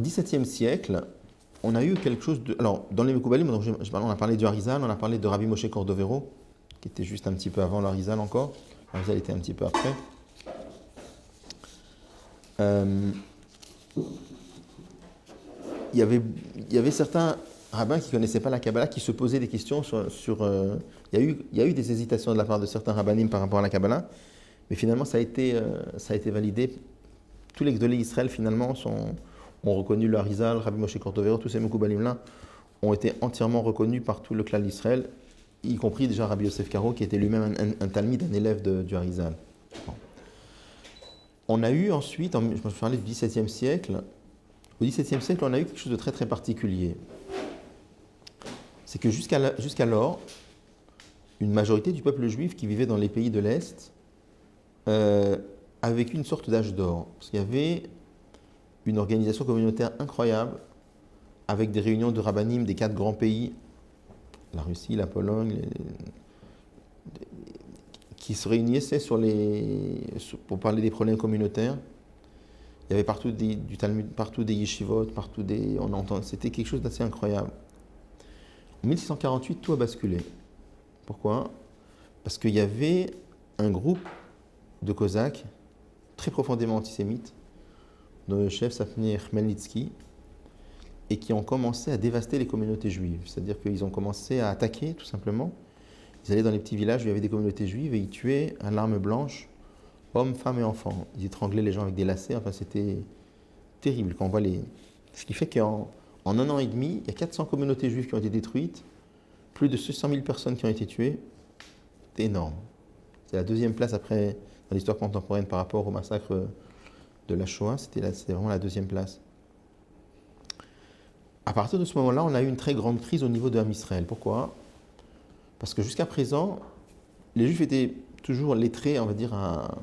XVIIe siècle, on a eu quelque chose de... Alors, dans les Mekoubalim, on a parlé du Harizal, on a parlé de Rabbi Moshe Cordovero, qui était juste un petit peu avant l'Harizal encore. L'Harizal était un petit peu après. Il y avait certains rabbins qui ne connaissaient pas la Kabbalah, qui se posaient des questions il y a eu des hésitations de la part de certains rabbinim par rapport à la Kabbalah, mais finalement ça a été validé. Tous les Gdolei Israël finalement ont reconnu le Harizal, Rabbi Moshe Cordovero, tous ces Mekoubalim-là ont été entièrement reconnus par tout le clan d'Israël, y compris déjà Rabbi Yosef Karo, qui était lui-même un talmid, un élève du Harizal. Bon. On a eu ensuite, je me parlais du XVIIe siècle, au XVIIe siècle, on a eu quelque chose de très très particulier. C'est que jusqu'alors, une majorité du peuple juif qui vivait dans les pays de l'Est a vécu une sorte d'âge d'or. Parce qu'il y avait une organisation communautaire incroyable, avec des réunions de rabbinim des 4 grands pays, la Russie, la Pologne, qui se réunissaient pour parler des problèmes communautaires. Il y avait partout du Talmud, partout des yeshivot, c'était quelque chose d'assez incroyable. En 1648, tout a basculé. Pourquoi ? Parce qu'il y avait un groupe de Cosaques très profondément antisémites, dont le chef s'appelait Khmelnytsky, et qui ont commencé à dévaster les communautés juives. C'est-à-dire qu'ils ont commencé à attaquer, tout simplement. Ils allaient dans les petits villages où il y avait des communautés juives et ils tuaient à l'arme blanche hommes, femmes et enfants. Ils étranglaient les gens avec des lacets. Enfin, c'était terrible. Quand on voit Ce qui fait qu'en un an et demi, il y a 400 communautés juives qui ont été détruites, plus de 600 000 personnes qui ont été tuées. C'est énorme. C'est la deuxième place après dans l'histoire contemporaine par rapport au massacre de la Shoah. C'était vraiment la deuxième place. À partir de ce moment-là, on a eu une très grande crise au niveau de Ham Israël. Pourquoi ? Parce que jusqu'à présent, les Juifs étaient toujours lettrés, on va dire, à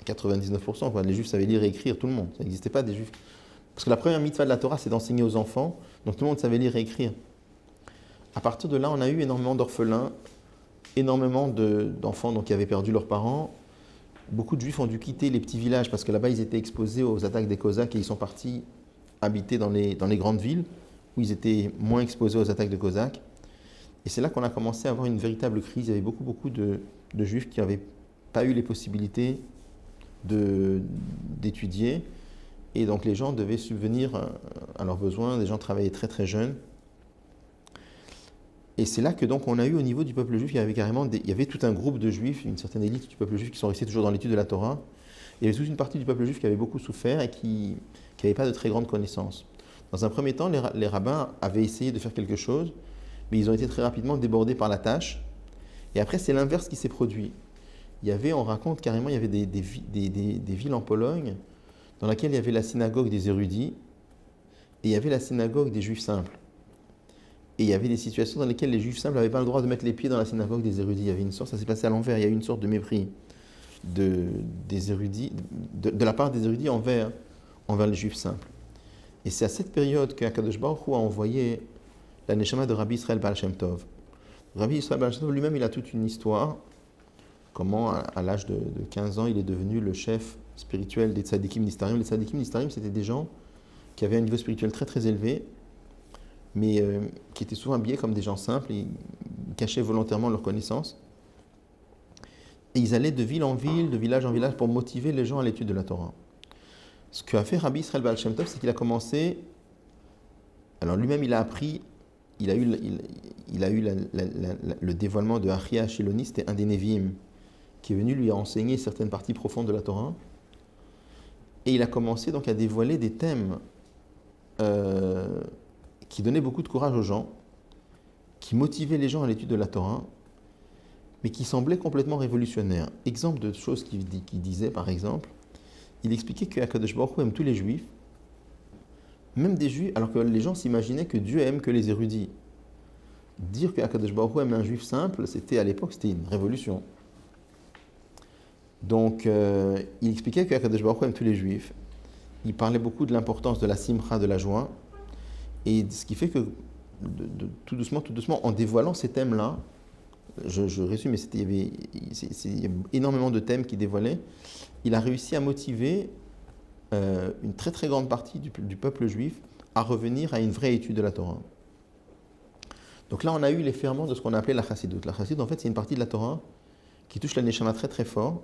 99%. Quoi. Les Juifs savaient lire et écrire, tout le monde. Ça n'existait pas des Juifs. Parce que la première mitzvah de la Torah, c'est d'enseigner aux enfants. Donc tout le monde savait lire et écrire. À partir de là, on a eu énormément d'orphelins, énormément d'enfants qui avaient perdu leurs parents. Beaucoup de Juifs ont dû quitter les petits villages parce que là-bas, ils étaient exposés aux attaques des Cosaques et ils sont partis habiter dans les grandes villes où ils étaient moins exposés aux attaques de Cosaques. Et c'est là qu'on a commencé à avoir une véritable crise. Il y avait beaucoup de Juifs qui n'avaient pas eu les possibilités d'étudier. Et donc les gens devaient subvenir à leurs besoins. Des gens travaillaient très très jeunes. Et c'est là que donc on a eu au niveau du peuple juif, il y avait tout un groupe de Juifs, une certaine élite du peuple juif qui sont restés toujours dans l'étude de la Torah. Il y avait toute une partie du peuple juif qui avait beaucoup souffert et qui n'avait pas de très grandes connaissances. Dans un premier temps, les rabbins avaient essayé de faire quelque chose, mais ils ont été très rapidement débordés par la tâche. Et après, c'est l'inverse qui s'est produit. On raconte carrément, il y avait des villes en Pologne dans lesquelles il y avait la synagogue des érudits et il y avait la synagogue des juifs simples. Et il y avait des situations dans lesquelles les juifs simples n'avaient pas le droit de mettre les pieds dans la synagogue des érudits. Il y avait ça s'est passé à l'envers, il y a eu une sorte de mépris des érudits, de la part des érudits envers les juifs simples. Et c'est à cette période qu'Akadosh Baruch Hu a envoyé la Neshama de Rabbi Israël Baal Shem Tov. Rabbi Israël Baal Shem Tov lui-même, il a toute une histoire, comment à l'âge de 15 ans, il est devenu le chef spirituel des Tzadikim Nistarim. Les Tzadikim Nistarim, c'était des gens qui avaient un niveau spirituel très très élevé, mais qui étaient souvent habillés comme des gens simples, et ils cachaient volontairement leurs connaissances. Et ils allaient de ville en ville, de village en village, pour motiver les gens à l'étude de la Torah. Ce qu'a fait Rabbi Israël Baal Shem Tov, c'est qu'il a commencé... Alors lui-même, il a appris, il a eu le dévoilement de Achia Ashiloni, c'était un des Nevi'im, qui est venu lui enseigner certaines parties profondes de la Torah. Et il a commencé donc à dévoiler des thèmes qui donnaient beaucoup de courage aux gens, qui motivaient les gens à l'étude de la Torah, mais qui semblaient complètement révolutionnaires. Exemple de choses qu'il disait, par exemple, il expliquait que Akadosh Baruch Hu aime tous les juifs, même des juifs, alors que les gens s'imaginaient que Dieu aime que les érudits. Dire que Akadosh Baruch Hu aime un juif simple, à l'époque, c'était une révolution. Donc, il expliquait que Akadosh Baruch Hu aime tous les juifs. Il parlait beaucoup de l'importance de la simcha, de la joie. Et ce qui fait que, tout doucement, en dévoilant ces thèmes-là, je résume, mais il y avait énormément de thèmes qu'il dévoilait, il a réussi à motiver une très très grande partie du peuple juif à revenir à une vraie étude de la Torah. Donc là, on a eu les ferments de ce qu'on appelait la chassidoute. La chassidoute, en fait, c'est une partie de la Torah qui touche la neshama très très fort.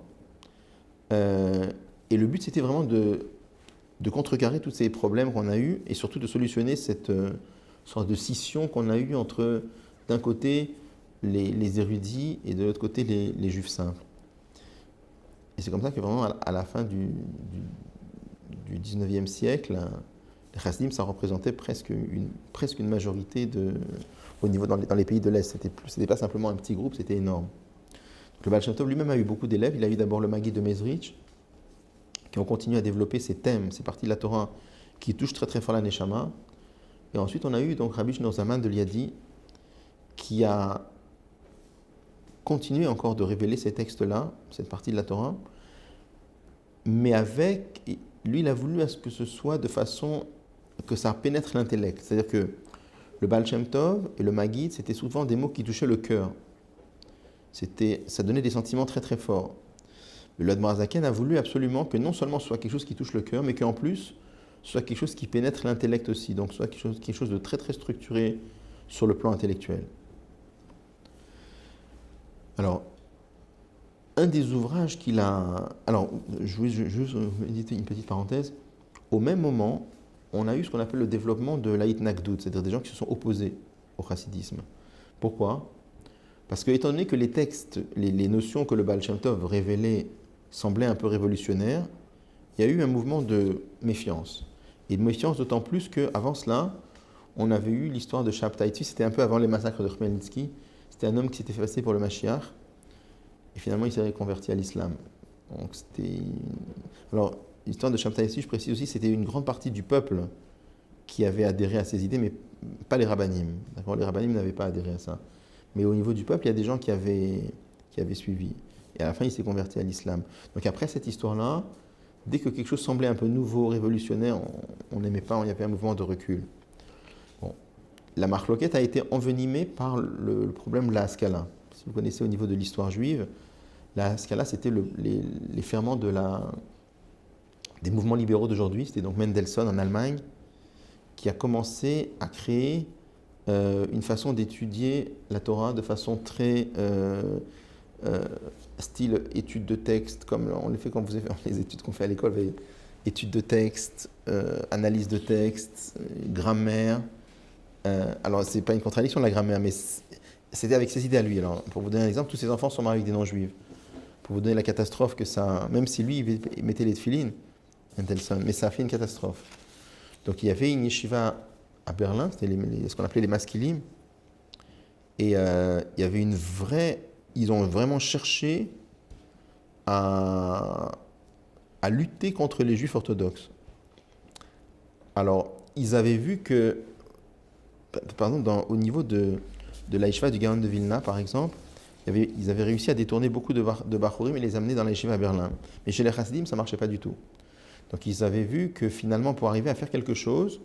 Et le but, c'était vraiment de contrecarrer tous ces problèmes qu'on a eus et surtout de solutionner cette sorte de scission qu'on a eue entre, d'un côté, les érudits et de l'autre côté, les juifs simples. Et c'est comme ça que vraiment, à la fin du 19e siècle, les chassidim, ça représentait presque une majorité au niveau dans les pays de l'Est. C'était pas simplement un petit groupe, c'était énorme. Donc, le Baal Shem Tov lui-même a eu beaucoup d'élèves. Il a eu d'abord le Maggid de Mezrich, qui ont continué à développer ces thèmes, ces parties de la Torah qui touchent très très fort la Neshama. Et ensuite, on a eu donc Rabbi Shneur Zalman de Liadi, qui a continué encore de révéler ces textes-là, cette partie de la Torah, mais lui, il a voulu à ce que ce soit de façon que ça pénètre l'intellect. C'est-à-dire que le Baal Shem Tov et le Maggid, c'était souvent des mots qui touchaient le cœur. Ça donnait des sentiments très très forts. Le Admor Hazaken a voulu absolument que non seulement ce soit quelque chose qui touche le cœur, mais qu'en plus, ce soit quelque chose qui pénètre l'intellect aussi. Donc, soit quelque chose de très très structuré sur le plan intellectuel. Alors, un des ouvrages qu'il a... Alors, je vais juste éditer une petite parenthèse. Au même moment, on a eu ce qu'on appelle le développement de l'Aït-Nagdout, c'est-à-dire des gens qui se sont opposés au chassidisme. Pourquoi ? Parce que, étant donné que les textes, les notions que le Baal Shem Tov révélait semblaient un peu révolutionnaires, il y a eu un mouvement de méfiance. Et de méfiance d'autant plus qu'avant cela, on avait eu l'histoire de Shabtai Tzvi, c'était un peu avant les massacres de Khmelnytsky. C'était un homme qui s'était fait passer pour le Mashiach, et finalement il s'est converti à l'islam. Donc c'était... Alors, l'histoire de Shabtai Tzvi, je précise aussi, c'était une grande partie du peuple qui avait adhéré à ces idées, mais pas les rabbanim. D'accord ? Les rabbanim n'avaient pas adhéré à ça. Mais au niveau du peuple, il y a des gens qui avaient suivi. Et à la fin, il s'est converti à l'islam. Donc après cette histoire-là, dès que quelque chose semblait un peu nouveau, révolutionnaire, on n'aimait pas, il y avait un mouvement de recul. Bon. La marloquette a été envenimée par le problème de la Haskalah. Si vous connaissez au niveau de l'histoire juive, la Haskalah, c'était les ferments des mouvements libéraux d'aujourd'hui. C'était donc Mendelssohn en Allemagne qui a commencé à créer une façon d'étudier la Torah de façon très style étude de texte, comme on les fait quand vous avez les études qu'on fait à l'école, étude de texte, analyse de texte, grammaire. Alors, c'est pas une contradiction la grammaire, mais c'était avec ses idées à lui. Alors, pour vous donner un exemple, tous ses enfants sont mariés avec des non-juifs. Pour vous donner la catastrophe que ça, même si lui il mettait les tefilines, Mendelssohn, mais ça a fait une catastrophe. Donc, il y avait une yeshiva à Berlin, c'était ce qu'on appelait les maskilim, et il y avait une vraie... Ils ont vraiment cherché à lutter contre les juifs orthodoxes. Alors, ils avaient vu que, par exemple, au niveau de la yeshiva du Gaon de Vilna, par exemple, ils avaient réussi à détourner beaucoup de Bachurim et les amener dans la yeshiva à Berlin. Mais chez les chassidim, ça ne marchait pas du tout. Donc, ils avaient vu que finalement, pour arriver à faire quelque chose,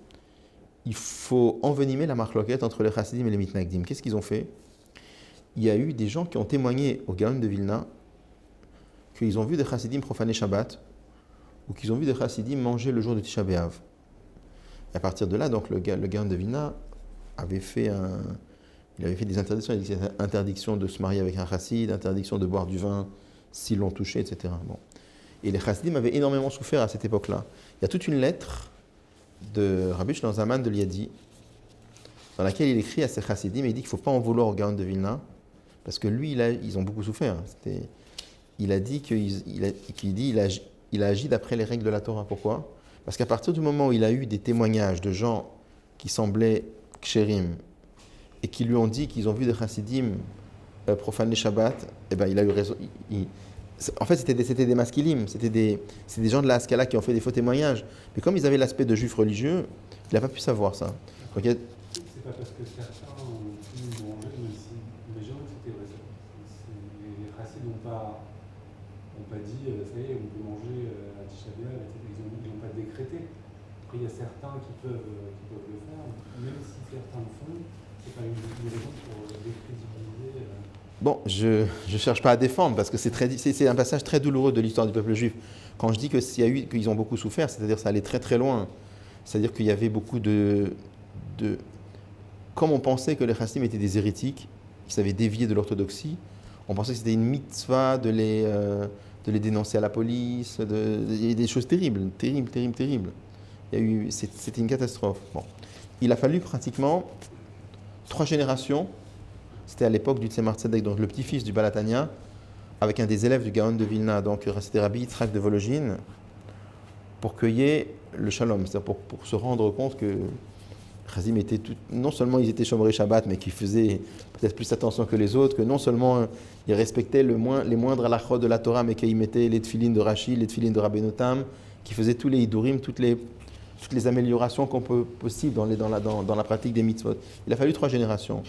il faut envenimer la marloquette entre les chassidim et les mitnagdim. Qu'est-ce qu'ils ont fait ? Il y a eu des gens qui ont témoigné au Gaon de Vilna qu'ils ont vu des chassidim profaner Shabbat ou qu'ils ont vu des chassidim manger le jour de Tisha B'Av. Et à partir de là, donc, le Gaon de Vilna avait fait des interdictions. Il disait interdiction de se marier avec un chassid, interdiction de boire du vin s'ils l'ont touché, etc. Bon. Et les chassidim avaient énormément souffert à cette époque-là. Il y a toute une lettre de Rabbi Shneur Zalman de Liadi dans laquelle il écrit à ses chassidim et il dit qu'il ne faut pas en vouloir au Gaon de Vilna parce que lui, ils ont beaucoup souffert. Il a dit qu'il a agi d'après les règles de la Torah. Pourquoi ? Parce qu'à partir du moment où il a eu des témoignages de gens qui semblaient kshérim et qui lui ont dit qu'ils ont vu des chassidim profaner Shabbat, eh ben, il a eu raison. En fait, c'était des maskilim, c'était des gens de la Haskalah qui ont fait des faux témoignages. Mais comme ils avaient l'aspect de juifs religieux, il n'a pas pu savoir ça. Donc, c'est pas parce que certains ont pu manger, même si les gens c'était vrai. Les chassids n'ont pas dit, ça y est, on peut manger à Tisha B'Av, ils n'ont pas décrété. Après, il y a certains qui peuvent le faire, même si certains le font, c'est pas une raison pour décrédibiliser. Bon, je ne cherche pas à défendre parce que c'est un passage très douloureux de l'histoire du peuple juif Quand je dis qu'ils ont beaucoup souffert, c'est-à-dire que ça allait très très loin. C'est-à-dire qu'il y avait beaucoup comme on pensait que les chassidim étaient des hérétiques, qui s'avaient dévié de l'orthodoxie, on pensait que c'était une mitzvah de les dénoncer à la police. Il y a eu des choses terribles, terribles, terribles, terribles. C'était une catastrophe. Bon. Il a fallu pratiquement 3 générations. C'était à l'époque du Tzemar Tzedek, donc le petit-fils du Balatania, avec un des élèves du Gaon de Vilna, donc c'était Rabbi Yitzhak de Volojine, pour cueillir le shalom, c'est-à-dire pour se rendre compte que Chazim était non seulement ils étaient Shomrei Shabbat, mais qu'ils faisaient peut-être plus attention que les autres, que non seulement ils respectaient les moindres halachot de la Torah, mais qu'ils mettaient les tefilines de Rashi, les tefilines de Rabbeinu Tam, qu'ils faisaient tous les hidurim, toutes les améliorations qu'on peut possible dans la pratique des mitzvot. Il a fallu 3 générations.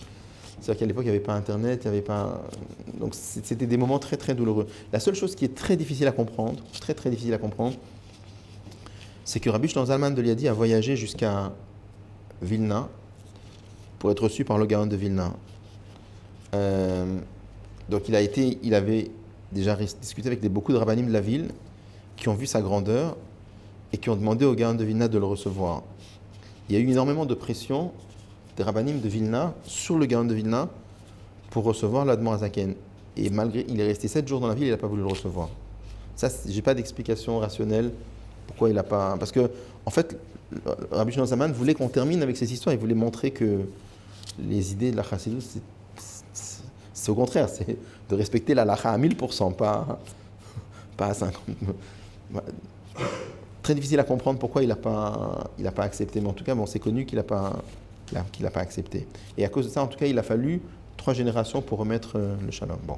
C'est-à-dire qu'à l'époque, il n'y avait pas Internet, il n'y avait pas... Donc c'était des moments très très douloureux. La seule chose qui est très difficile à comprendre, très très difficile à comprendre, c'est que Rabbi Shlomo Zalman de Liadi a voyagé jusqu'à Vilna pour être reçu par le Gaon de Vilna. Donc il avait déjà discuté avec beaucoup de rabbanim de la ville qui ont vu sa grandeur et qui ont demandé au Gaon de Vilna de le recevoir. Il y a eu énormément de pression des rabbanim de Vilna sur le Gaon de Vilna pour recevoir l'Admor Azaken. Et malgré, il est resté 7 jours dans la ville, il n'a pas voulu le recevoir. Ça, j'ai pas d'explication rationnelle pourquoi il n'a pas... Parce que, en fait, Rabbi Shlomo Zalman voulait qu'on termine avec ces histoires. Il voulait montrer que les idées de la Chassidut, c'est au contraire, c'est de respecter la lacha à 1000%, pas à 50%. Très difficile à comprendre pourquoi il n'a pas accepté. Mais en tout cas, bon, c'est connu qu'il n'a pas accepté. Et à cause de ça, en tout cas, il a fallu 3 générations pour remettre le shalom. Bon.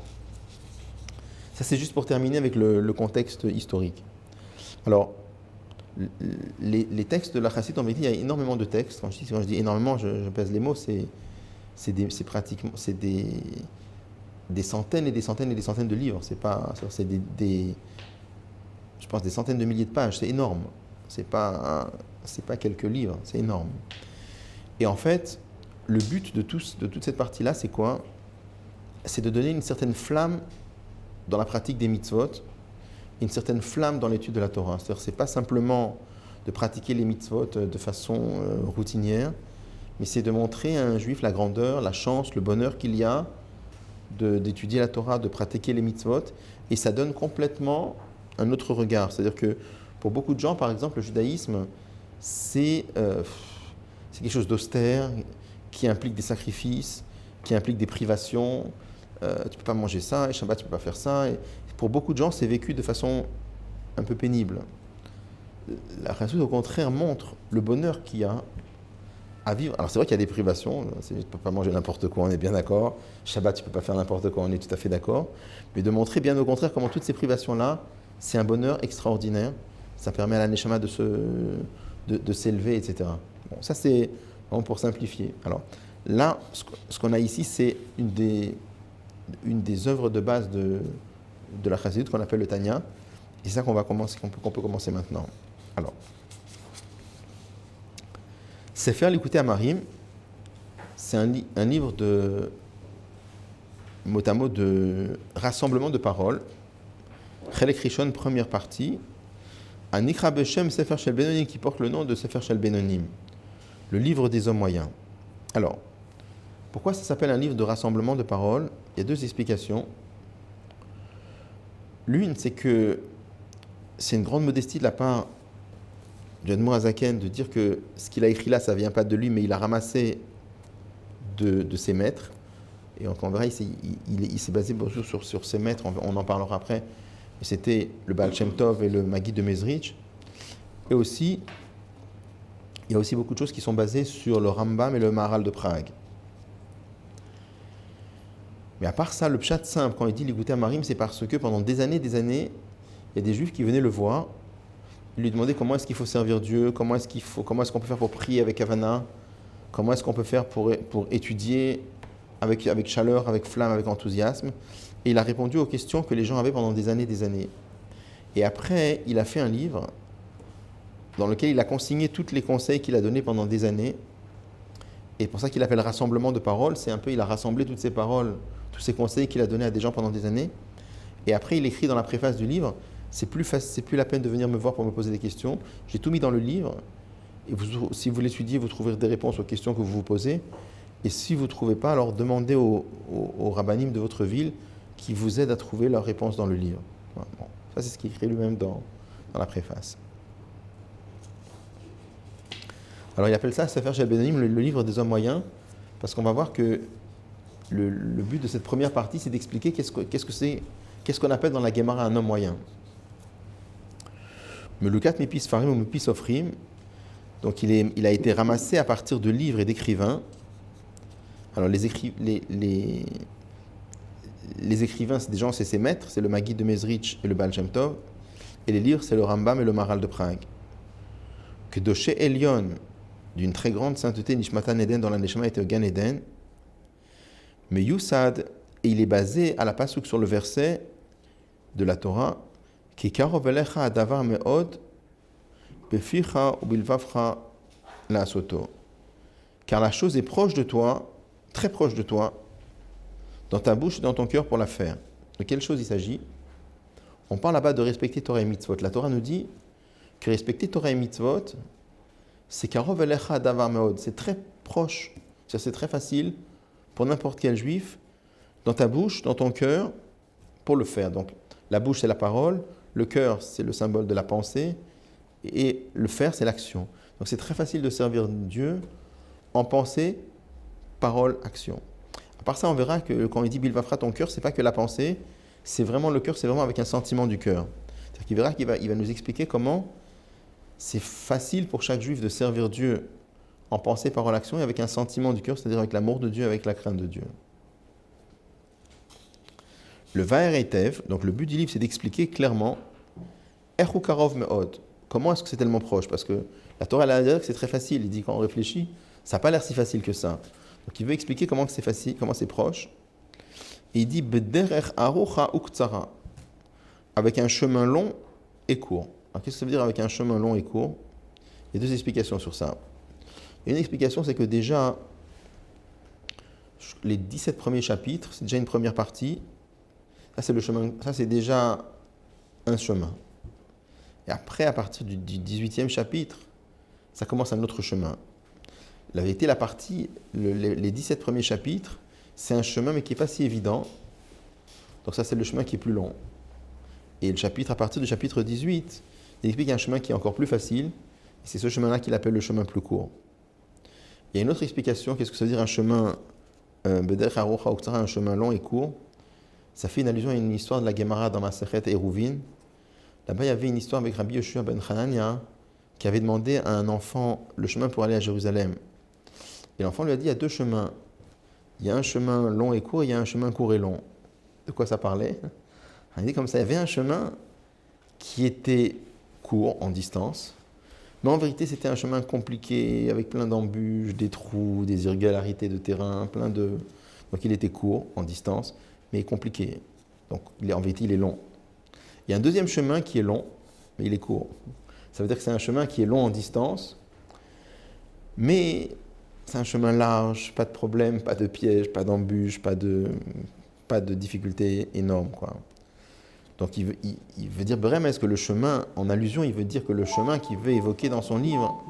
Ça, c'est juste pour terminer avec le contexte historique. Alors, les textes de la Chassidut, on va dire, il y a énormément de textes. Quand je dis énormément, je pèse les mots, c'est des centaines et des centaines et des centaines de livres. C'est je pense des centaines de milliers de pages. C'est énorme. C'est pas quelques livres. C'est énorme. Et en fait, le but de toute cette partie-là, c'est quoi? C'est de donner une certaine flamme dans la pratique des mitzvot, une certaine flamme dans l'étude de la Torah. C'est-à-dire, c'est pas simplement de pratiquer les mitzvot de façon routinière, mais c'est de montrer à un juif la grandeur, la chance, le bonheur qu'il y a d'étudier la Torah, de pratiquer les mitzvot, et ça donne complètement un autre regard. C'est-à-dire que pour beaucoup de gens, par exemple, le judaïsme, c'est quelque chose d'austère, qui implique des sacrifices, qui implique des privations. Tu ne peux pas manger ça, et Shabbat, tu ne peux pas faire ça. Et pour beaucoup de gens, c'est vécu de façon un peu pénible. La Chassidut, au contraire, montre le bonheur qu'il y a à vivre. Alors c'est vrai qu'il y a des privations, tu ne peux pas manger n'importe quoi, on est bien d'accord. Shabbat, tu ne peux pas faire n'importe quoi, on est tout à fait d'accord. Mais de montrer bien au contraire comment toutes ces privations-là, c'est un bonheur extraordinaire. Ça permet à la Neshama de s'élever, etc. Bon, ça c'est vraiment pour simplifier. Alors là, ce qu'on a ici, c'est une des œuvres de base de la Chassidut qu'on appelle le Tanya. Et c'est ça qu'on peut commencer maintenant. Alors, Sefer Likutei Amarim, c'est un livre de mot à mot de rassemblement de paroles. Chelek Rishon, première partie. Anikra Beshem Sefer Shel Benonim, qui porte le nom de Sefer Shel Benonim, le livre des hommes moyens. Alors, pourquoi ça s'appelle un livre de rassemblement de paroles? Il y a 2 explications. L'une, c'est que c'est une grande modestie de la part du Admor Azaken de dire que ce qu'il a écrit là, ça ne vient pas de lui, mais il a ramassé de ses maîtres. Et on verra, il s'est basé sur ses maîtres, on en parlera après. Et c'était le Baal Shem Tov et le Maggid de Mezrich. Et aussi, il y a aussi beaucoup de choses qui sont basées sur le Rambam et le Maharal de Prague. Mais à part ça, le pshat simple, quand il dit Likutei Amarim, c'est parce que pendant des années, il y a des juifs qui venaient le voir, lui demandaient comment est-ce qu'il faut servir Dieu, comment est-ce qu'on peut faire pour prier avec Havana, comment est-ce qu'on peut faire pour étudier avec chaleur, avec flamme, avec enthousiasme. Et il a répondu aux questions que les gens avaient pendant des années. Et après, il a fait un livre dans lequel il a consigné tous les conseils qu'il a donnés pendant des années. Et pour ça qu'il appelle rassemblement de paroles, c'est un peu, il a rassemblé toutes ces paroles, tous ces conseils qu'il a donnés à des gens pendant des années. Et après, il écrit dans la préface du livre, c'est plus la peine de venir me voir pour me poser des questions. J'ai tout mis dans le livre. Et si vous l'étudiez, vous trouverez des réponses aux questions que vous vous posez. Et si vous ne trouvez pas, alors demandez au rabbinim de votre ville qui vous aident à trouver leurs réponses dans le livre. Voilà. Bon, ça, c'est ce qu'il écrit lui-même dans la préface. Alors, il appelle ça Sefer Shel Benanim, le livre des hommes moyens, parce qu'on va voir que le but de cette première partie, c'est d'expliquer qu'est-ce qu'on appelle dans la Gemara un homme moyen. Melukat Mipis Farim ou Mipis Ofrim, donc il a été ramassé à partir de livres et d'écrivains. Alors les écrivains, c'est des gens, c'est ses maîtres, c'est le Maggid de Mezrich et le Baal Shem Tov, et les livres, c'est le Rambam et le Maharal de Prague. Que Doché Elion, d'une très grande sainteté, Nishmatan Eden, dans la Neshama était au Gan Eden, mais Youssad, et il est basé à la pasouk sur le verset de la Torah, Ki karov elecha adavar me'od, beficha ou bilvavcha la soto. Car la chose est proche de toi, très proche de toi, dans ta bouche et dans ton cœur pour la faire. De quelle chose il s'agit? On parle là-bas de respecter Torah et Mitzvot. La Torah nous dit que respecter Torah et Mitzvot, c'est karov elecha adavar me'od, c'est très proche, c'est très facile pour n'importe quel juif, dans ta bouche, dans ton cœur, pour le faire. Donc, la bouche, c'est la parole, le cœur, c'est le symbole de la pensée, et le faire, c'est l'action. Donc, c'est très facile de servir Dieu en pensée, parole, action. À part ça, on verra que quand il dit Bilvafra, ton cœur, c'est pas que la pensée, c'est vraiment le cœur, c'est vraiment avec un sentiment du cœur. C'est-à-dire qu'il verra qu'il va nous expliquer comment c'est facile pour chaque juif de servir Dieu en pensée, parole, action, et avec un sentiment du cœur, c'est-à-dire avec l'amour de Dieu, avec la crainte de Dieu. Le Vaer Eitev, donc le but du livre, c'est d'expliquer clairement Echu Karov Me'od. Comment est-ce que c'est tellement proche? Parce que la Torah, elle a dit que c'est très facile. Il dit quand on réfléchit, ça n'a pas l'air si facile que ça. Donc il veut expliquer comment c'est facile, comment c'est proche. Et il dit Bederech Arucha Uktsara, avec un chemin long et court. Alors qu'est-ce que ça veut dire avec un chemin long et court? Il y a deux explications sur ça. Une explication, c'est que déjà, les 17 premiers chapitres, c'est déjà une première partie. Ça, c'est le chemin, ça, c'est déjà un chemin. Et après, à partir du 18e chapitre, ça commence un autre chemin. La vérité, la partie, les 17 premiers chapitres, c'est un chemin, mais qui n'est pas si évident. Donc ça, c'est le chemin qui est plus long. Et le chapitre, à partir du chapitre 18, il explique un chemin qui est encore plus facile. Et c'est ce chemin-là qu'il appelle le chemin plus court. Il y a une autre explication, qu'est-ce que ça veut dire un chemin un chemin long et court? Ça fait une allusion à une histoire de la Gemara dans Masechet Eruvin. Là-bas, il y avait une histoire avec Rabbi Yoshua ben Hanania qui avait demandé à un enfant le chemin pour aller à Jérusalem. Et l'enfant lui a dit, il y a deux chemins. Il y a un chemin long et court, et il y a un chemin court et long. De quoi ça parlait? Il dit comme ça, il y avait un chemin qui était court en distance, mais en vérité, c'était un chemin compliqué, avec plein d'embûches, des trous, des irrégularités de terrain, Donc il était court en distance, mais compliqué. Donc en vérité, il est long. Il y a un deuxième chemin qui est long, mais il est court. Ça veut dire que c'est un chemin qui est long en distance, mais c'est un chemin large, pas de problème, pas de piège, pas d'embûches, pas de difficultés énormes, quoi. Donc il veut dire vraiment, est-ce que le chemin, en allusion, il veut dire que le chemin qu'il veut évoquer dans son livre,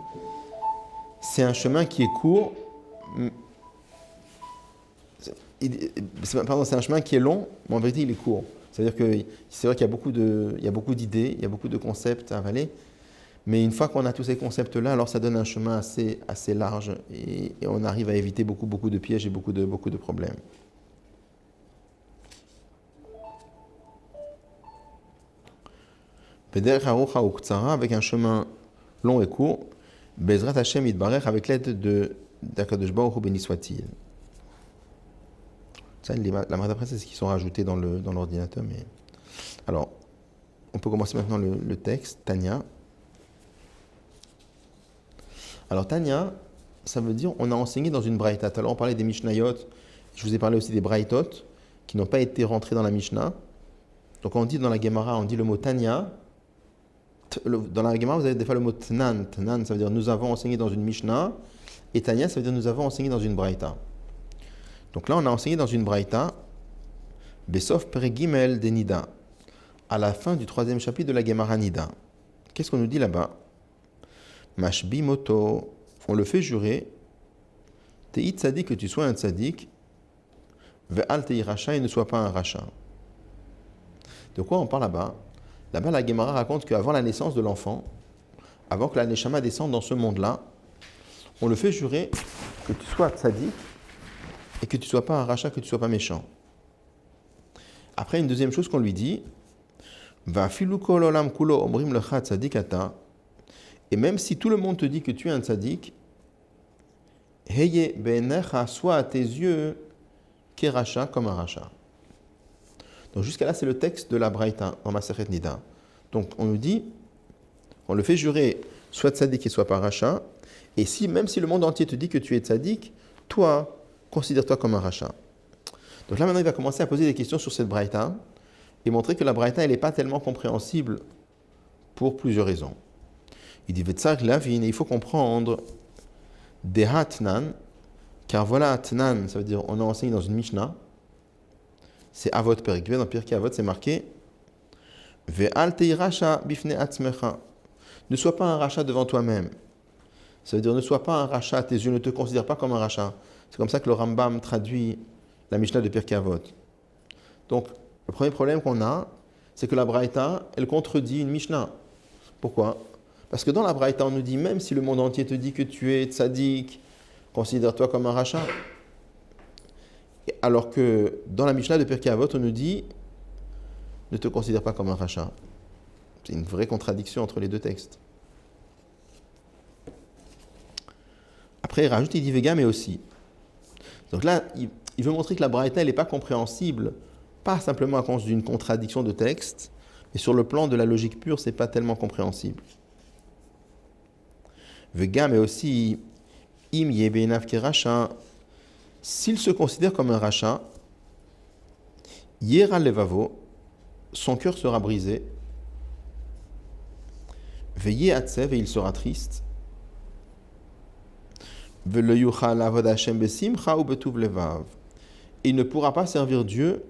c'est un chemin qui est court, c'est un chemin qui est long, mais en vérité il est court. C'est-à-dire que c'est vrai qu'il y a beaucoup d'idées, il y a beaucoup de concepts à avaler, mais une fois qu'on a tous ces concepts-là, alors ça donne un chemin assez large et on arrive à éviter beaucoup de pièges et beaucoup de problèmes. Avec un chemin long et court, Bezrat Hashem Yitbarech, avec l'aide d'Akadosh Baruch Hu, béni soit-il. Ça, la marque d'après, c'est ce qui sont rajoutés dans l'ordinateur. Mais... Alors, on peut commencer maintenant le texte, Tanya. Alors, Tanya, ça veut dire on a enseigné dans une braïta. Alors, on parlait des Mishnayot, je vous ai parlé aussi des braïtot qui n'ont pas été rentrés dans la Mishnah. Donc, on dit dans la Gemara, on dit le mot Tanya. Dans la Gemara, vous avez des fois le mot Tnan. Tnan, ça veut dire nous avons enseigné dans une Mishnah. Et Tanya, ça veut dire nous avons enseigné dans une braïta. Donc là, on a enseigné dans une braïta, Besof Peregimel Denida, à la fin du 3e chapitre de la Gemara Nida. Qu'est-ce qu'on nous dit là-bas? Mashbi moto, on le fait jurer. Tei tzadik, que tu sois un tzadik. Ve'al tei racha, et ne sois pas un racha. De quoi on parle là-bas? Là-bas, la Gemara raconte qu'avant la naissance de l'enfant, avant que la Neshama descende dans ce monde-là, on le fait jurer que tu sois tzadik et que tu ne sois pas un rachat, que tu ne sois pas méchant. Après, une deuxième chose qu'on lui dit, va filu kol olam kulo omrim lecha tzadikata, et même si tout le monde te dit que tu es un tzadik, heye be'enecha, sois à tes yeux keracha, comme un rachat. Donc jusqu'à là, c'est le texte de la Braïta en Masechet Nida. Donc on nous dit, on le fait jurer, soit tzadik et soit pas rachat, et si, même si le monde entier te dit que tu es tzadik, toi, considère-toi comme un rachat. Donc là, maintenant, il va commencer à poser des questions sur cette Braïta et montrer que la Braïta, elle n'est pas tellement compréhensible pour plusieurs raisons. Il dit, Vetzach lavin, et il faut comprendre, des hatnan, car voilà, atnan, ça veut dire, on a enseigné dans une Mishnah, c'est Avot Perikve, dans Pirkei Avot, c'est marqué, Ve'al tei racha bifne atzmecha, ne sois pas un rachat devant toi-même. Ça veut dire, ne sois pas un rachat, tes yeux ne te considèrent pas comme un rachat. C'est comme ça que le Rambam traduit la Mishnah de Pirkei Avot. Donc, le premier problème qu'on a, c'est que la Braïta, elle contredit une Mishnah. Pourquoi? Parce que dans la Braïta, on nous dit, même si le monde entier te dit que tu es tzaddik, considère-toi comme un rachat. Alors que dans la Mishnah de Pirkei Avot, on nous dit, ne te considère pas comme un rachat. C'est une vraie contradiction entre les deux textes. Après, il rajoute, il dit Vega, mais aussi. Donc là, il veut montrer que la Braïta, elle n'est pas compréhensible, pas simplement à cause d'une contradiction de texte, mais sur le plan de la logique pure, ce n'est pas tellement compréhensible. Vega, mais aussi, Im yebenav keracha, s'il se considère comme un rachat, Yera levavo, son cœur sera brisé, Veye atsev, et il sera triste, et il ne pourra pas servir Dieu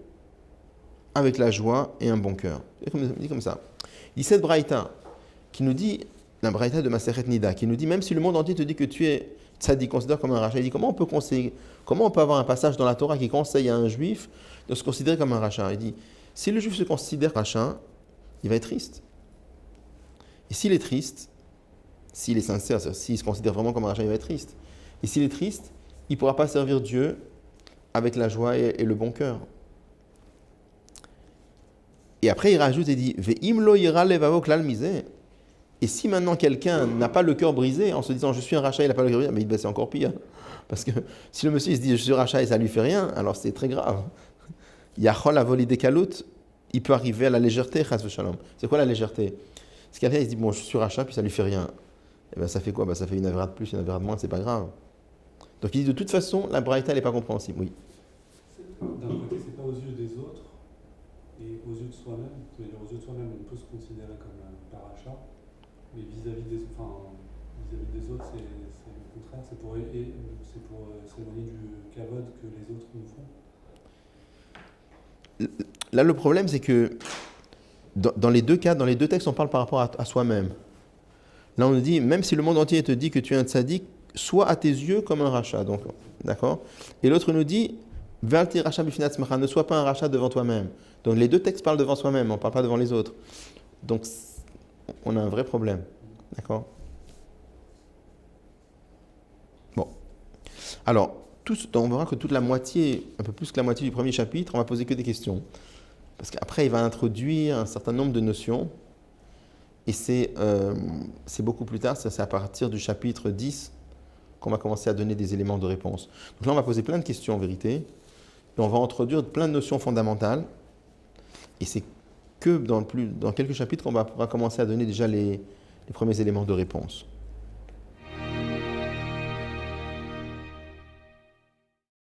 avec la joie et un bon cœur. Il dit comme ça. Il dit cette Braïta, qui nous dit, la Braïta de Masechet Nida, qui nous dit, même si le monde entier te dit que tu es tzaddik, considère comme un rachat, il dit comment on peut avoir un passage dans la Torah qui conseille à un juif de se considérer comme un rachat? Il dit, si le juif se considère rachat, il va être triste. Et s'il est triste, s'il est sincère, s'il se considère vraiment comme un rachat, il va être triste. Et s'il est triste, il ne pourra pas servir Dieu avec la joie et le bon cœur. Et après, il rajoute et dit Ve'im lo yira levavo klal miseh. Et si maintenant quelqu'un n'a pas le cœur brisé en se disant je suis un rachat, il n'a pas le cœur brisé, mais c'est encore pire. Parce que si le monsieur il se dit je suis rachat et ça ne lui fait rien, alors c'est très grave. Yachol avoli dekalut, il peut arriver à la légèreté, chas v'shalom. C'est quoi la légèreté? C'est quelqu'un il se dit bon je suis rachat puis ça ne lui fait rien. Et ben ça fait quoi? Ça fait une avéra de plus, une avéra de moins, c'est pas grave. Donc il dit de toute façon, la Braïta n'est pas compréhensible. Oui. D'un côté, c'est pas aux yeux des autres et aux yeux de soi-même. C'est-à-dire aux yeux de soi-même, on peut se considérer comme un parachat, mais vis-à-vis des autres, c'est le contraire. C'est pour s'éloigner du kavod que les autres nous font. Là, le problème, c'est que dans les deux cas, dans les deux textes, on parle par rapport à soi-même. Là, on nous dit, même si le monde entier te dit que tu es un tzaddik, sois à tes yeux comme un rachat. Donc, d'accord? Et l'autre nous dit, ne sois pas un rachat devant toi-même. Donc, les deux textes parlent devant soi-même, on ne parle pas devant les autres. Donc, on a un vrai problème. D'accord? Bon. Alors, on verra que toute la moitié, un peu plus que la moitié du premier chapitre, on va poser que des questions. Parce qu'après, il va introduire un certain nombre de notions. Et c'est beaucoup plus tard, c'est à partir du chapitre 10 qu'on va commencer à donner des éléments de réponse. Donc là, on va poser plein de questions en vérité. Et on va introduire plein de notions fondamentales. Et c'est que dans quelques chapitres qu'on va pouvoir commencer à donner déjà les premiers éléments de réponse.